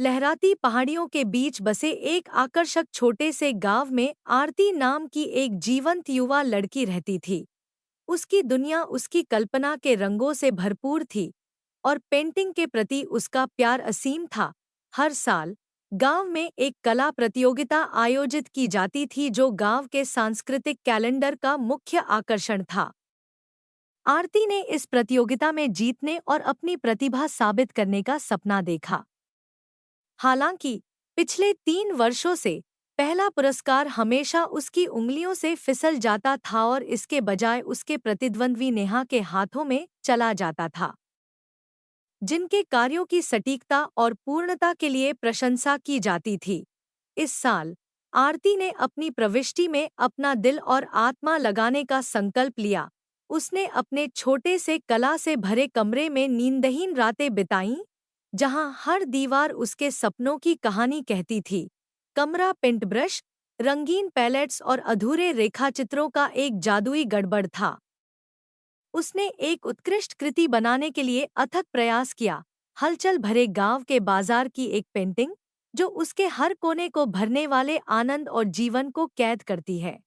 लहराती पहाड़ियों के बीच बसे एक आकर्षक छोटे से गांव में आरती नाम की एक जीवंत युवा लड़की रहती थी। उसकी दुनिया उसकी कल्पना के रंगों से भरपूर थी और पेंटिंग के प्रति उसका प्यार असीम था। हर साल गांव में एक कला प्रतियोगिता आयोजित की जाती थी जो गांव के सांस्कृतिक कैलेंडर का मुख्य आकर्षण था। आरती ने इस प्रतियोगिता में जीतने और अपनी प्रतिभा साबित करने का सपना देखा। हालांकि पिछले 3 वर्षों से पहला पुरस्कार हमेशा उसकी उंगलियों से फिसल जाता था और इसके बजाय उसके प्रतिद्वंद्वी नेहा के हाथों में चला जाता था, जिनके कार्यों की सटीकता और पूर्णता के लिए प्रशंसा की जाती थी। इस साल आरती ने अपनी प्रविष्टि में अपना दिल और आत्मा लगाने का संकल्प लिया। उसने अपने छोटे से कला से भरे कमरे में नींदहीन रातें बिताईं, जहां हर दीवार उसके सपनों की कहानी कहती थी। कमरा पेंट ब्रश, रंगीन पैलेट्स और अधूरे रेखाचित्रों का एक जादुई गड़बड़ था। उसने एक उत्कृष्ट कृति बनाने के लिए अथक प्रयास किया। हलचल भरे गांव के बाजार की एक पेंटिंग जो उसके हर कोने को भरने वाले आनंद और जीवन को कैद करती है।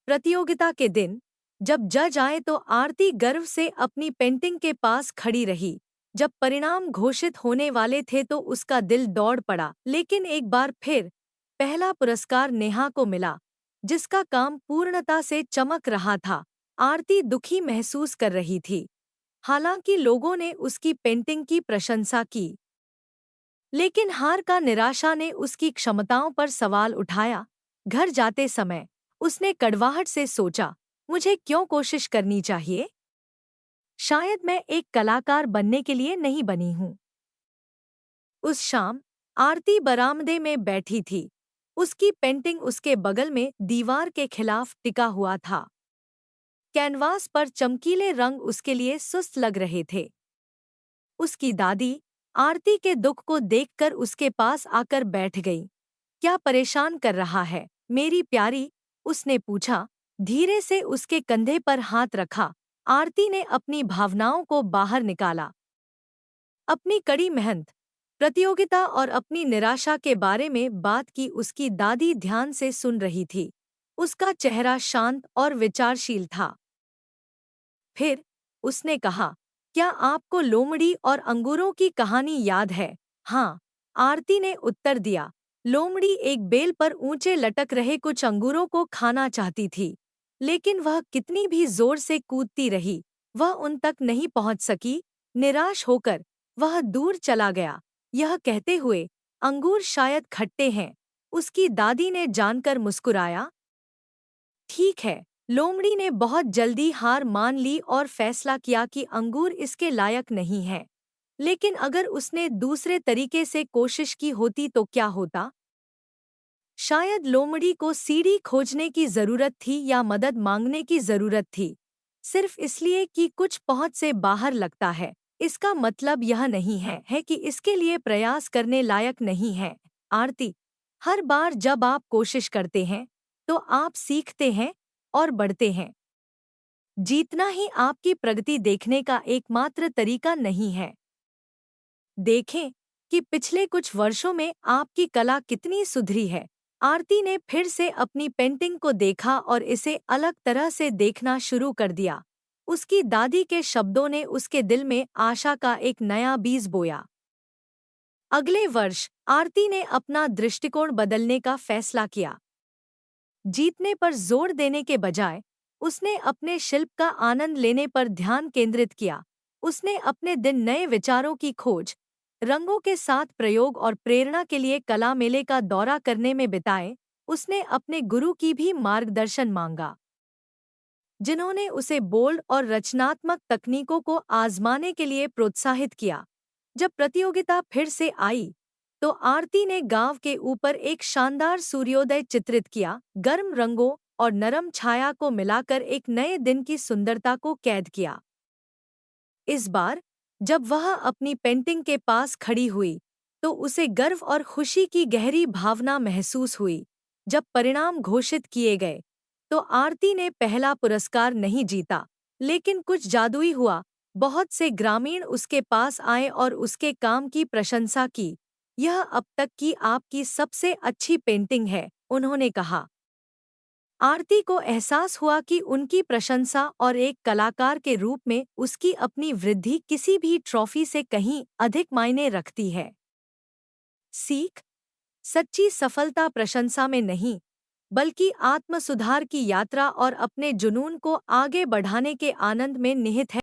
प्रतियोगिता के दिन जब जज आए तो आरती गर्व से अपनी पेंटिंग के पास खड़ी रही। जब परिणाम घोषित होने वाले थे तो उसका दिल दौड़ पड़ा, लेकिन एक बार फिर पहला पुरस्कार नेहा को मिला, जिसका काम पूर्णता से चमक रहा था। आरती दुखी महसूस कर रही थी। हालांकि लोगों ने उसकी पेंटिंग की प्रशंसा की, लेकिन हार का निराशा ने उसकी क्षमताओं पर सवाल उठाया। घर जाते समय उसने कड़वाहट से सोचा, मुझे क्यों कोशिश करनी चाहिए? शायद मैं एक कलाकार बनने के लिए नहीं बनी हूँ। उस शाम आरती बरामदे में बैठी थी। उसकी पेंटिंग उसके बगल में दीवार के खिलाफ टिका हुआ था। कैनवास पर चमकीले रंग उसके लिए सुस्त लग रहे थे। उसकी दादी आरती के दुख को देखकर उसके पास आकर बैठ गई। क्या परेशान कर रहा है, मेरी प्यारी? उसने पूछा। धीरे से उसके कंधे पर हाथ रखा। आरती ने अपनी भावनाओं को बाहर निकाला। अपनी कड़ी मेहनत, प्रतियोगिता और अपनी निराशा के बारे में बात की। उसकी दादी ध्यान से सुन रही थी। उसका चेहरा शांत और विचारशील था। फिर उसने कहा, क्या आपको लोमड़ी और अंगूरों की कहानी याद है? हाँ, आरती ने उत्तर दिया। लोमड़ी एक बेल पर ऊंचे लटक रहे कुछ अंगूरों को खाना चाहती थी, लेकिन वह कितनी भी जोर से कूदती रही, वह उन तक नहीं पहुंच सकी। निराश होकर वह दूर चला गया, यह कहते हुए, अंगूर शायद खट्टे हैं। उसकी दादी ने जानकर मुस्कुराया। ठीक है। लोमड़ी ने बहुत जल्दी हार मान ली और फैसला किया कि अंगूर इसके लायक नहीं है। लेकिन अगर उसने दूसरे तरीके से कोशिश की होती तो क्या होता? शायद लोमड़ी को सीढ़ी खोजने की जरूरत थी या मदद मांगने की जरूरत थी। सिर्फ इसलिए कि कुछ पहुंच से बाहर लगता है, इसका मतलब यह नहीं है कि इसके लिए प्रयास करने लायक नहीं है। आरती, हर बार जब आप कोशिश करते हैं तो आप सीखते हैं और बढ़ते हैं। जीतना ही आपकी प्रगति देखने का एकमात्र तरीका नहीं है। देखें कि पिछले कुछ वर्षों में आपकी कला कितनी सुधरी है। आरती ने फिर से अपनी पेंटिंग को देखा और इसे अलग तरह से देखना शुरू कर दिया। उसकी दादी के शब्दों ने उसके दिल में आशा का एक नया बीज बोया। अगले वर्ष आरती ने अपना दृष्टिकोण बदलने का फैसला किया। जीतने पर जोर देने के बजाय उसने अपने शिल्प का आनंद लेने पर ध्यान केंद्रित किया। उसने अपने दिन नए विचारों की खोज, रंगों के साथ प्रयोग और प्रेरणा के लिए कला मेले का दौरा करने में बिताए। उसने अपने गुरु की भी मार्गदर्शन मांगा, जिन्होंने उसे बोल्ड और रचनात्मक तकनीकों को आजमाने के लिए प्रोत्साहित किया। जब प्रतियोगिता फिर से आई तो आरती ने गांव के ऊपर एक शानदार सूर्योदय चित्रित किया। गर्म रंगों और नरम छाया को मिलाकर एक नए दिन की सुंदरता को कैद किया। इस बार जब वह अपनी पेंटिंग के पास खड़ी हुई तो उसे गर्व और खुशी की गहरी भावना महसूस हुई। जब परिणाम घोषित किए गए तो आरती ने पहला पुरस्कार नहीं जीता, लेकिन कुछ जादुई हुआ। बहुत से ग्रामीण उसके पास आए और उसके काम की प्रशंसा की। यह अब तक की आपकी सबसे अच्छी पेंटिंग है, उन्होंने कहा। आरती को एहसास हुआ कि उनकी प्रशंसा और एक कलाकार के रूप में उसकी अपनी वृद्धि किसी भी ट्रॉफी से कहीं अधिक मायने रखती है। सीख: सच्ची सफलता प्रशंसा में नहीं, बल्कि आत्म सुधार की यात्रा और अपने जुनून को आगे बढ़ाने के आनंद में निहित है।